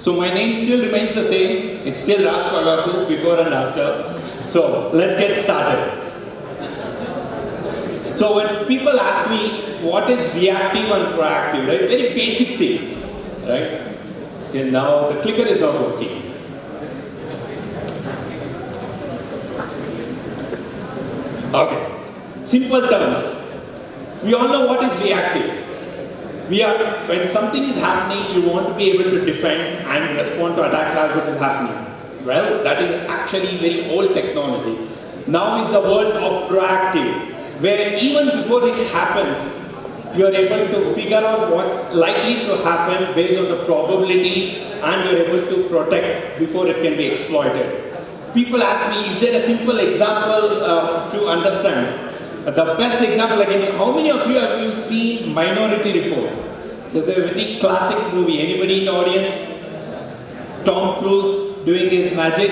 So my name still remains the same. It's still Raj Pagaku, before and after. So let's get started. So when people ask me what is reactive and proactive, right? Very basic things, right? Okay, now the clicker is not working. Okay, simple terms. We all know what is reactive. When something is happening, you want to be able to defend and respond to attacks as it is happening. Well, that is actually very old technology. Now is the world of proactive, where even before it happens, you are able to figure out what's likely to happen based on the probabilities, and you are able to protect before it can be exploited. People ask me, is there a simple example to understand? The best example again, how many of you have seen Minority Report? There's a very classic movie. Anybody in the audience? Tom Cruise doing his magic?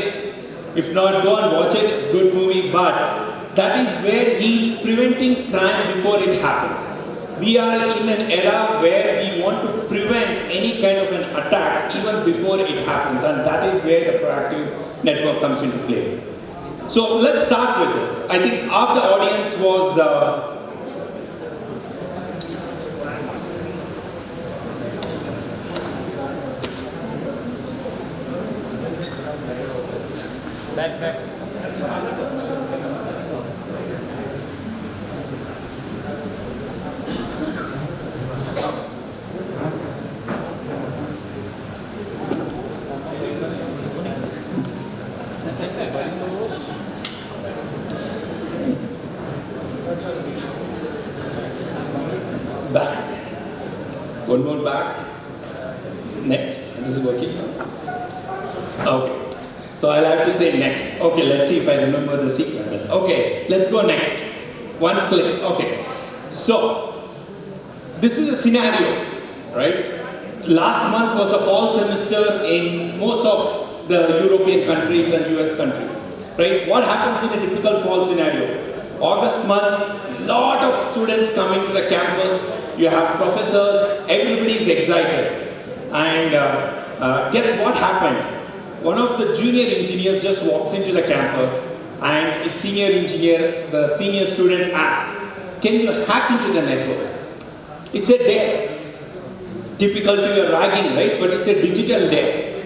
If not, go and watch it. It's a good movie. But that is where he's preventing crime before it happens. We are in an era where we want to prevent any kind of an attack even before it happens. And that is where the proactive network comes into play. So let's start with this. I think half the audience was back. Back. One more back. Next. This is working. Okay. So I'll have to say next. Okay, let's see if I remember the sequence. Okay, let's go next. One click. Okay. So this is a scenario, right? Last month was the fall semester in most of the European countries and US countries, right? What happens in a typical fall scenario? August month, lot of students coming to the campus. You have professors, everybody is excited. And guess what happened? One of the junior engineers just walks into the campus, and a senior engineer, the senior student asked, can you hack into the network? It's a dare. Typical to your ragging, right? But it's a digital dare.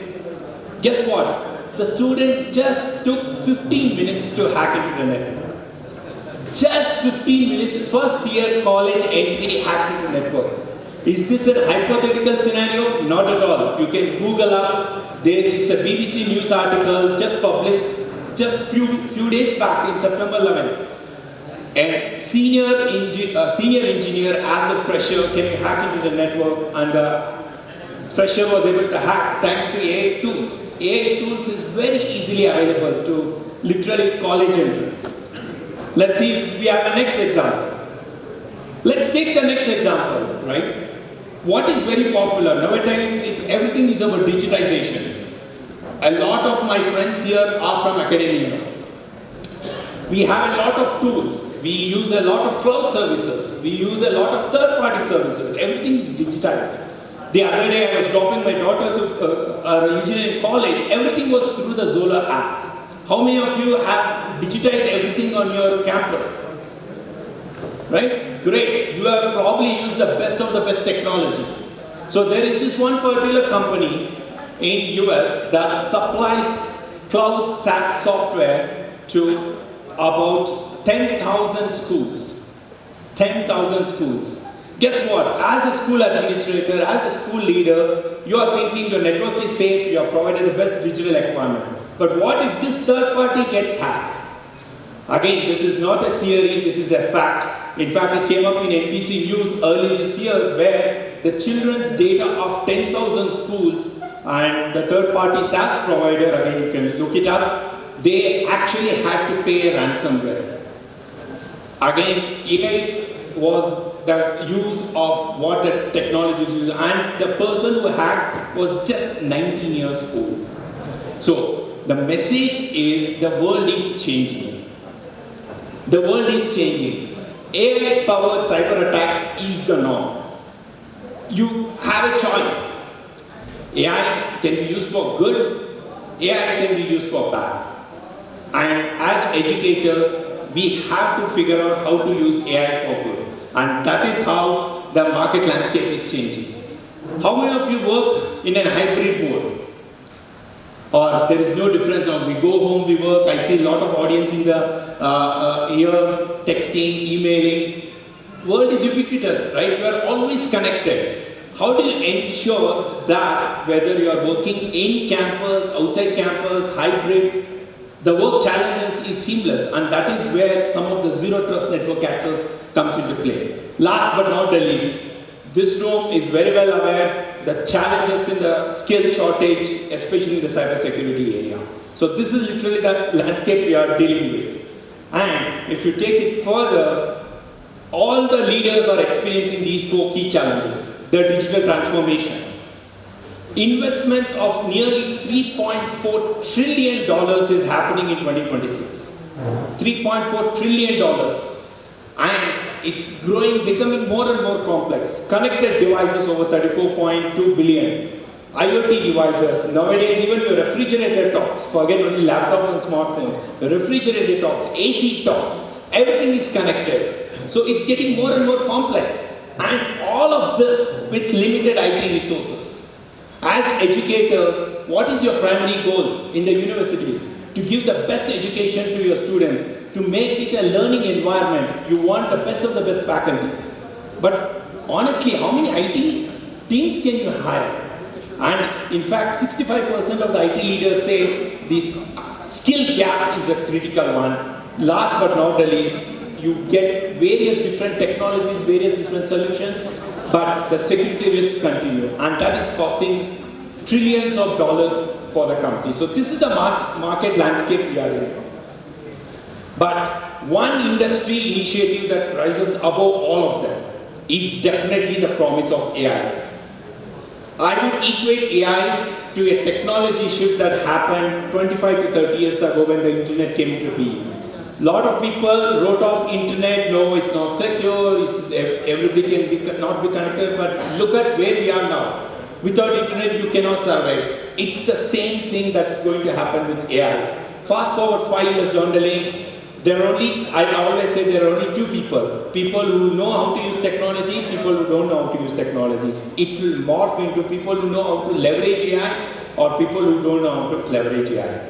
Guess what? The student just took 15 minutes to hack into the network. Just 15 minutes, first year college entry hack into the network. Is this a hypothetical scenario? Not at all. You can Google up. It's a BBC News article just published just few days back in September 11th. A senior engineer asked the fresher, can you hack into the network? And the fresher was able to hack thanks to AI tools. AI tools is very easily available to literally college entrants. Let's see if we have the next example. Let's take the next example, right? What is very popular nowadays? Everything is about digitization. A lot of my friends here are from academia. We have a lot of tools. We use a lot of cloud services. We use a lot of third-party services. Everything is digitized. The other day I was dropping my daughter to our engineering college. Everything was through the Zola app. How many of you have digitized everything on your campus? Right? Great. You have probably used the best of the best technology. So there is this one particular company in US that supplies cloud SaaS software to about 10,000 schools. 10,000 schools. Guess what? As a school administrator, as a school leader, you are thinking your network is safe, you have provided the best digital environment. But what if this third party gets hacked? Again, this is not a theory, this is a fact. In fact, it came up in NBC News early this year where the children's data of 10,000 schools and the third-party SaaS provider, again you can look it up, they actually had to pay a ransomware. Again, AI was the use of what the technology is using, and the person who hacked was just 19 years old. So the message is the world is changing. The world is changing. AI-powered cyber attacks is the norm. You have a choice. AI can be used for good, AI can be used for bad. And as educators, we have to figure out how to use AI for good. And that is how the market landscape is changing. How many of you work in a hybrid mode? Or there is no difference now, we go home, we work. I see a lot of audience in the here, texting, emailing. World is ubiquitous, right? You are always connected. How do you ensure that whether you are working in campus, outside campus, hybrid, the work challenges is seamless, and that is where some of the zero trust network access comes into play. Last but not the least, this room is very well aware the challenges in the skill shortage, especially in the cybersecurity area. So this is literally the landscape we are dealing with. And if you take it further, all the leaders are experiencing these 4 key challenges. The digital transformation. Investments of nearly $3.4 trillion is happening in 2026. $3.4 trillion. And it's growing, becoming more and more complex. Connected devices over 34.2 billion. IoT devices, nowadays even your refrigerator talks, forget only laptop and smartphones. The refrigerator talks, AC talks, everything is connected. So it's getting more and more complex. And all of this with limited IT resources. As educators, what is your primary goal in the universities? To give the best education to your students, to make it a learning environment. You want the best of the best faculty. But honestly, how many IT teams can you hire? And in fact, 65% of the IT leaders say this skill gap is the critical one. Last but not the least, you get various different technologies, various different solutions, but the security risks continue, and that is costing trillions of dollars for the company. So this is the market landscape we are in. But one industry initiative that rises above all of them is definitely the promise of AI. I would equate AI to a technology shift that happened 25 to 30 years ago when the internet came into being. Lot of people wrote off internet, no, it's not secure, everybody can not be connected, but look at where we are now. Without internet, you cannot survive. It's the same thing that is going to happen with AI. Fast forward 5 years down the lane, I always say there are only 2 people. People who know how to use technology, people who don't know how to use technologies. It will morph into people who know how to leverage AI or people who don't know how to leverage AI.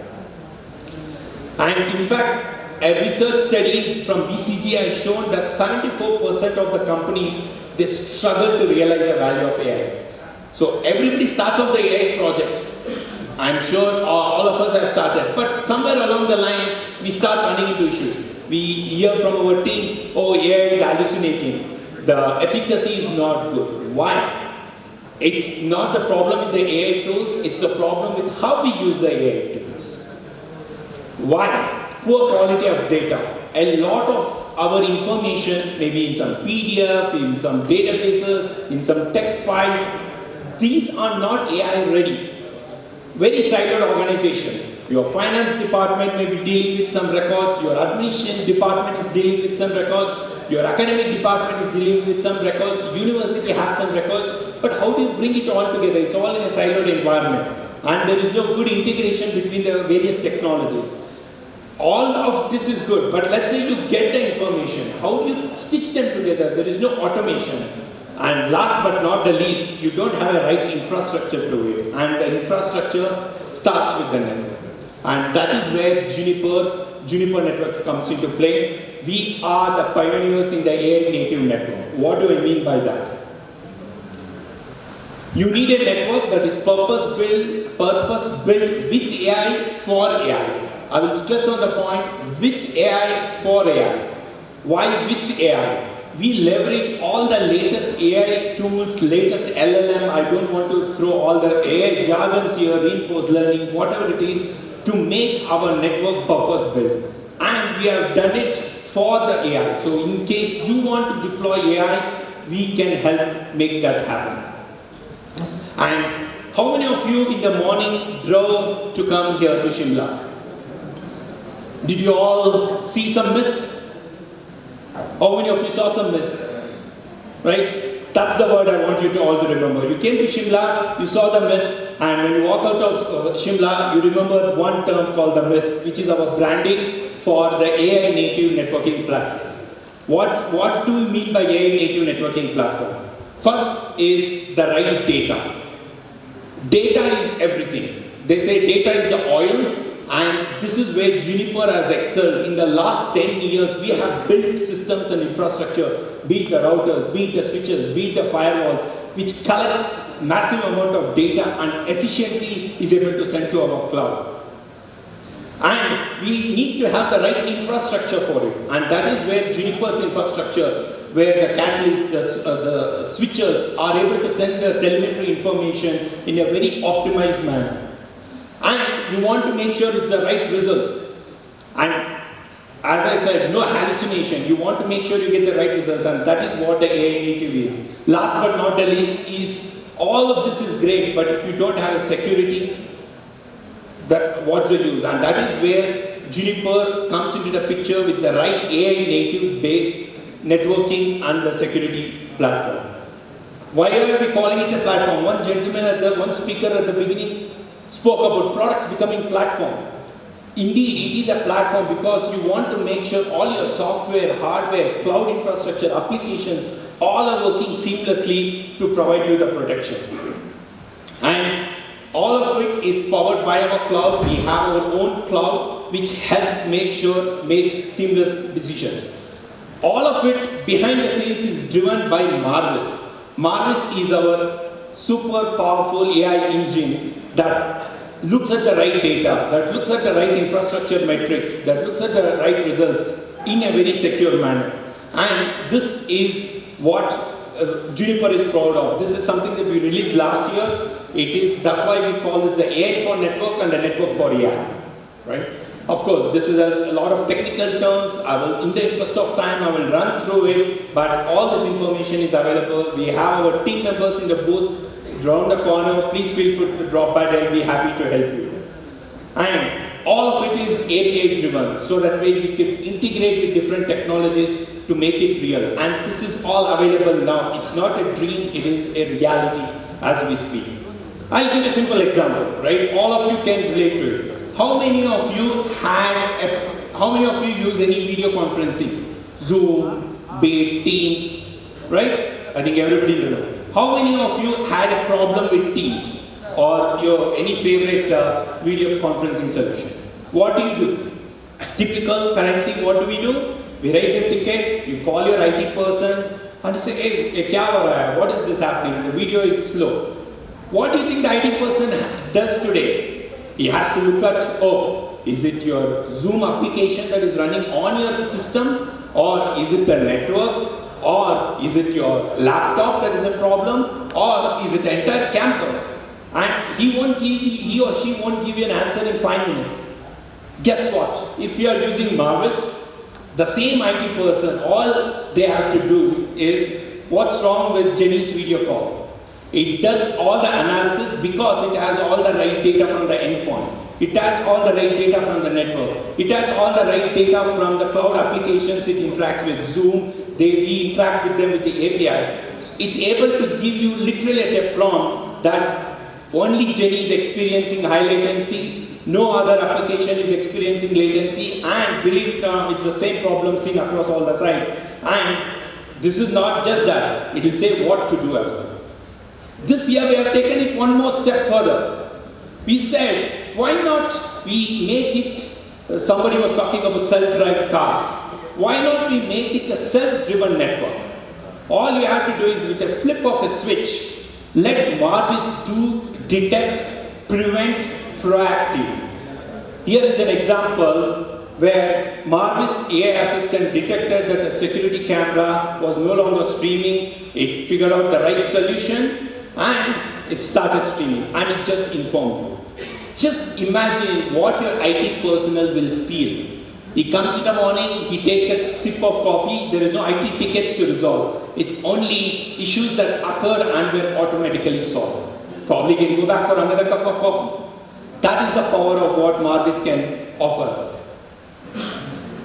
And in fact, a research study from BCG has shown that 74% of the companies, they struggle to realize the value of AI. So everybody starts off the AI projects. I'm sure all of us have started, but somewhere along the line, we start running into issues. We hear from our teams, oh, AI is hallucinating. The efficacy is not good. Why? It's not the problem with the AI tools, it's the problem with how we use the AI tools. Why? Poor quality of data. A lot of our information, maybe in some PDF, in some databases, in some text files, these are not AI ready. Very siloed organizations. Your finance department may be dealing with some records, your administration department is dealing with some records, your academic department is dealing with some records, university has some records, but how do you bring it all together? It's all in a siloed environment, and there is no good integration between the various technologies. All of this is good, but let's say you get the information. How do you stitch them together? There is no automation. And last but not the least, you don't have a right infrastructure to it. And the infrastructure starts with the network. And that is where Juniper Networks comes into play. We are the pioneers in the AI native network. What do I mean by that? You need a network that is purpose-built with AI for AI. I will stress on the point, with AI for AI. Why with AI? We leverage all the latest AI tools, latest LLM. I don't want to throw all the AI jargons here, reinforced learning, whatever it is, to make our network purpose-built. And we have done it for the AI. So in case you want to deploy AI, we can help make that happen. And how many of you in the morning drove to come here to Shimla? Did you all see some mist? How many of you saw some mist? Right? That's the word I want you to all to remember. You came to Shimla, you saw the mist, and when you walk out of Shimla, you remember one term called the mist, which is our branding for the AI native networking platform. What do we mean by AI native networking platform? First is the right data. Data is everything. They say data is the oil, and this is where Juniper has excelled. In the last 10 years, we have built systems and infrastructure, be it the routers, be it the switches, be it the firewalls, which collects massive amount of data and efficiently is able to send to our cloud. And we need to have the right infrastructure for it. And that is where Juniper's infrastructure, where the catalysts, the switches are able to send the telemetry information in a very optimized manner. And you want to make sure it's the right results. And as I said, no hallucination. You want to make sure you get the right results, and that is what the AI native is. Last but not the least is, all of this is great, but if you don't have a security, what's the use? And that is where Juniper comes into the picture with the right AI native based networking and the security platform. Why are we calling it a platform? One speaker at the beginning spoke about products becoming platform. Indeed, it is a platform because you want to make sure all your software, hardware, cloud infrastructure, applications, all are working seamlessly to provide you the protection. And all of it is powered by our cloud. We have our own cloud which helps make seamless decisions. All of it behind the scenes is driven by Marvis. Marvis is our super powerful AI engine that looks at the right data, that looks at the right infrastructure metrics, that looks at the right results in a very secure manner. And this is what Juniper is proud of. This is something that we released last year. That's why we call this the AI for network and the network for AI. Right? Of course, this is a lot of technical terms. In the interest of time, I will run through it, but all this information is available. We have our team members in the booth around the corner. Please feel free to drop by, they'll be happy to help you. And all of it is API driven, so that way we can integrate with different technologies to make it real. And this is all available now. It's not a dream, it is a reality as we speak. I'll give a simple example, right? All of you can relate to it. How many of you use any video conferencing? Zoom, Bait, Teams, right? I think everybody knows. How many of you had a problem with Teams or any favorite video conferencing solution? What do? Typical, currently, what do? We raise a ticket, you call your IT person and you say, hey, kya ho raha hai? What is this happening? The video is slow. What do you think the IT person does today? He has to look at, is it your Zoom application that is running on your system, or is it the network, or is it your laptop that is a problem, or is it the entire campus? And he or she won't give you an answer in 5 minutes. Guess what? If you are using Marvis, the same IT person, all they have to do is, what's wrong with Jenny's video call? It does all the analysis because it has all the right data from the endpoints. It has all the right data from the network. It has all the right data from the cloud applications it interacts with. Zoom, we interact with them with the API. It's able to give you literally a prompt that only Jenny is experiencing high latency, no other application is experiencing latency, and believe it or not, it's the same problem seen across all the sites. And this is not just that, it will say what to do as well. This year we have taken it one more step further. We said, why not we make it, somebody was talking about self-drive cars. Why not we make it a self-driven network? All you have to do is, with a flip of a switch, let Marvis do detect, prevent, proactive. Here is an example where Marvis AI assistant detected that a security camera was no longer streaming. It figured out the right solution and it started streaming, and it just informed you. Just imagine what your IT personnel will feel. He comes in the morning, he takes a sip of coffee, there is no IT tickets to resolve. It's only issues that occurred and were automatically solved. Probably can go back for another cup of coffee. That is the power of what Marvis can offer us.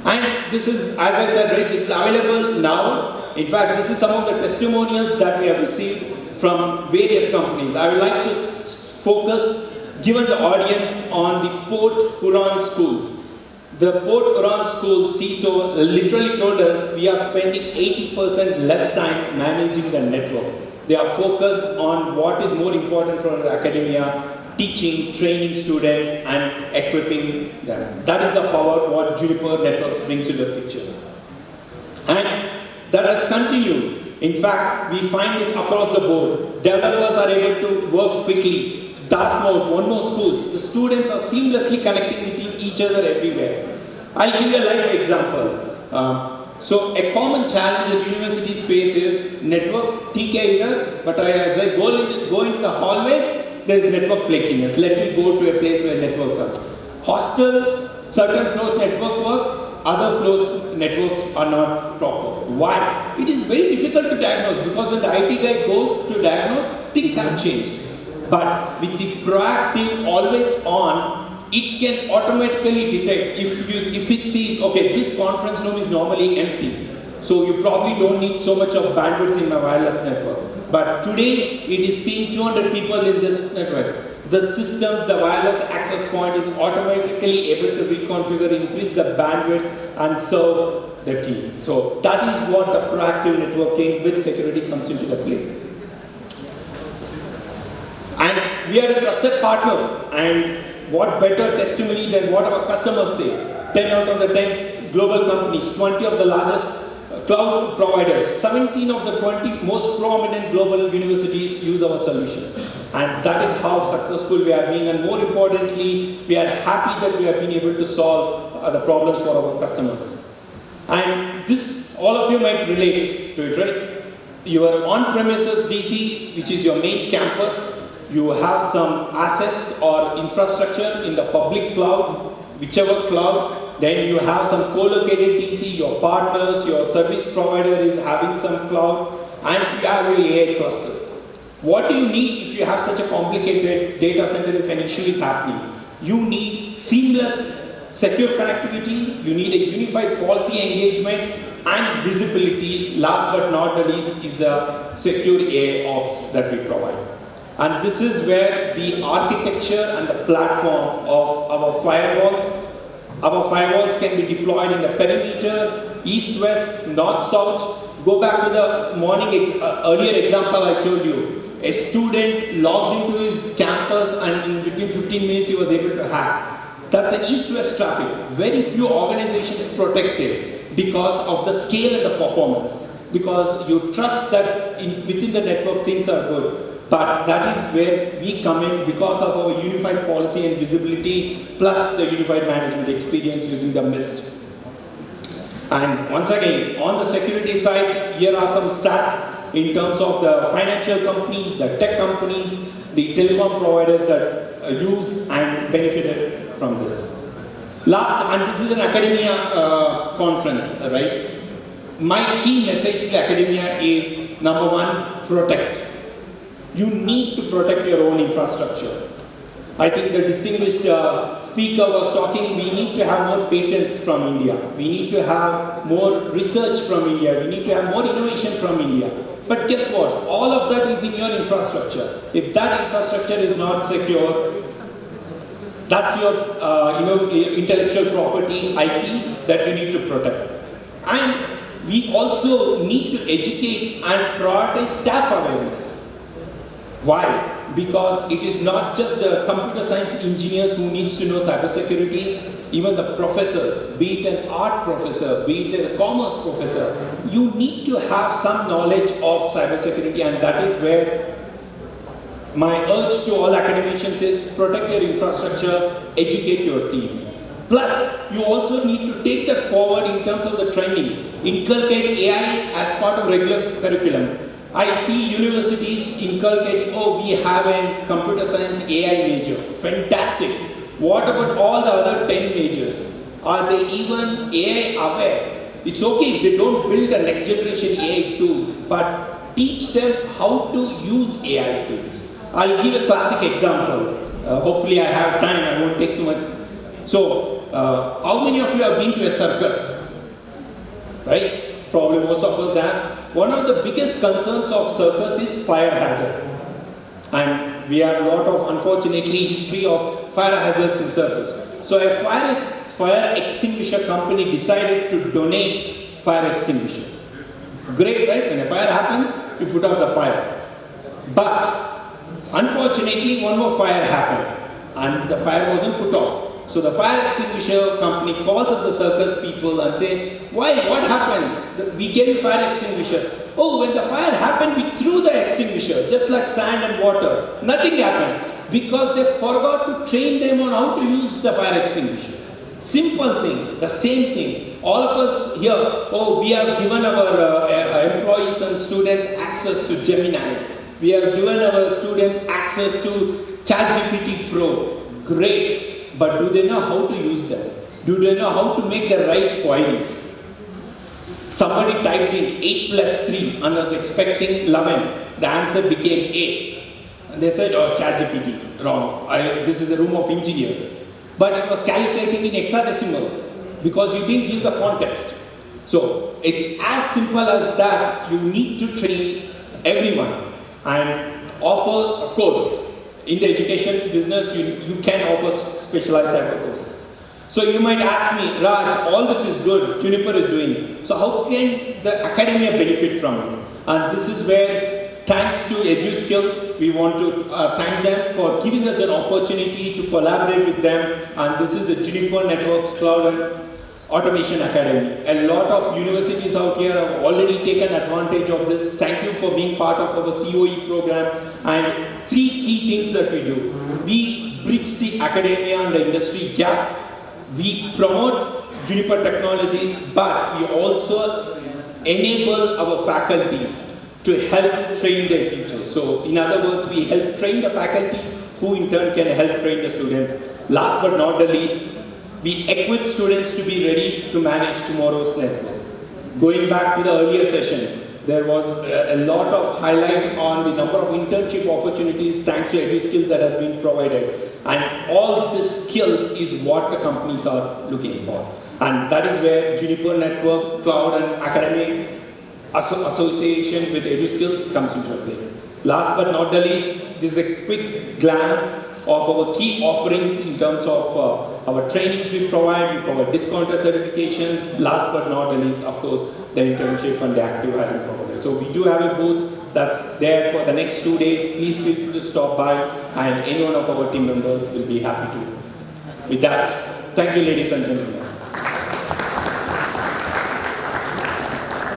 And this is, as I said, right, this is available now. In fact, this is some of the testimonials that we have received from various companies. I would like to focus, given the audience, on the Port Huron schools. The Port Huron school CISO literally told us we are spending 80% less time managing the network. They are focused on what is more important for the academia, teaching, training students, and equipping them. That is the power what Juniper Networks brings to the picture. And that has continued. In fact, we find this across the board. Developers are able to work quickly. Dartmouth, one more schools. The students are seamlessly connecting with each other everywhere. I'll give you a live example. So a common challenge that universities face is network TK either, but as I go into the hallway, there is network flakiness. Let me go to a place where network comes. Hostel, certain floors network work, other floors networks are not proper. Why? It is very difficult to diagnose because when the IT guy goes to diagnose, things have changed. But with the proactive, always on, it can automatically detect if it sees, okay, this conference room is normally empty. So you probably don't need so much of bandwidth in my wireless network. But today, it is seeing 200 people in this network. The system, the wireless access point is automatically able to reconfigure, increase the bandwidth and serve the team. So that is what the proactive networking with security comes into the play. And we are a trusted partner, and what better testimony than what our customers say. 10 out of the 10 global companies, 20 of the largest cloud providers, 17 of the 20 most prominent global universities use our solutions. And that is how successful we are being, and more importantly, we are happy that we have been able to solve the problems for our customers. And this, all of you might relate to it, right? Your on-premises DC, which is your main campus, you have some assets or infrastructure in the public cloud, whichever cloud. Then you have some co-located DC, your partners, your service provider is having some cloud, and you have your AI clusters. What do you need if you have such a complicated data center if an issue is happening? You need seamless, secure connectivity, you need a unified policy engagement, and visibility. Last but not the least is the secure AI ops that we provide. And this is where the architecture and the platform of our firewalls can be deployed in the perimeter, east-west, north-south. Go back to the earlier example I told you. A student logged into his campus and in between 15 minutes he was able to hack. That's an east-west traffic. Very few organizations protect it because of the scale and the performance. Because you trust that within the network things are good. But that is where we come in because of our unified policy and visibility plus the unified management experience using the MIST. And once again, on the security side, here are some stats in terms of the financial companies, the tech companies, the telecom providers that use and benefited from this. Last, and this is an academia conference, right? My key message to academia is, number one, protect. You need to protect your own infrastructure. I think the distinguished speaker was talking, we need to have more patents from India. We need to have more research from India. We need to have more innovation from India. But guess what? All of that is in your infrastructure. If that infrastructure is not secure, that's your intellectual property, IP, that you need to protect. And we also need to educate and prioritize staff awareness. Why? Because it is not just the computer science engineers who needs to know cybersecurity, even the professors, be it an art professor, be it a commerce professor, you need to have some knowledge of cybersecurity, and that is where my urge to all academicians is protect your infrastructure, educate your team. Plus, you also need to take that forward in terms of the training. Inculcate AI as part of regular curriculum. I see universities inculcating, we have a computer science AI major. Fantastic. What about all the other 10 majors? Are they even AI aware? It's okay if they don't build the next generation AI tools, but teach them how to use AI tools. I'll give a classic example. Hopefully I have time, I won't take too much. So, how many of you have been to a circus? Right? Probably most of us have. one of the biggest concerns of circus is fire hazard. And we have a lot of, unfortunately, history of fire hazards in circus. So a fire extinguisher company decided to donate fire extinguisher. Great, right? When a fire happens, you put out the fire. But unfortunately, one more fire happened and the fire wasn't put off. So the fire extinguisher company calls up the circus people and say, why, what happened? We gave you fire extinguisher. Oh, when the fire happened, we threw the extinguisher, just like sand and water. Nothing happened because they forgot to train them on how to use the fire extinguisher. Simple thing, the same thing. All of us here, oh, we have given our employees and students access to Gemini. We have given our students access to ChatGPT Pro. Great. But do they know how to use them? Do they know how to make the right queries? Somebody typed in 8 plus 3 and was expecting 11. The answer became 8. And they said, oh, ChatGPT, wrong. This is a room of engineers. But it was calculating in hexadecimal because you didn't give the context. So it's as simple as that. You need to train everyone and offer, of course, in the education business, you can offer specialized cyber courses. So you might ask me, Raj, all this is good, Juniper is doing. So how can the academia benefit from it? And this is where, thanks to 𝐤𝐴DUskills, we want to thank them for giving us an opportunity to collaborate with them. And this is the Juniper Networks Cloud and Automation Academy. A lot of universities out here have already taken advantage of this. Thank you for being part of our COE program. And 3 key things that we do. We bridge the academia and the industry gap. We promote Juniper technologies, but we also enable our faculties to help train their teachers. So in other words, we help train the faculty who in turn can help train the students. Last but not the least, we equip students to be ready to manage tomorrow's network. Going back to the earlier session, there was a lot of highlight on the number of internship opportunities thanks to 𝐤𝐴DUskills that has been provided. And all these skills is what the companies are looking for. And that is where Juniper Network, Cloud and Academic Association with 𝐤𝐴DUskills comes into play. Last but not the least, this is a quick glance of our key offerings in terms of our trainings we provide discounted certifications. Last but not the least, of course, the internship and the active hiring program. So we do have a booth that's there for the next 2 days. Please feel free to stop by and any one of our team members will be happy to. With that, thank you ladies and gentlemen.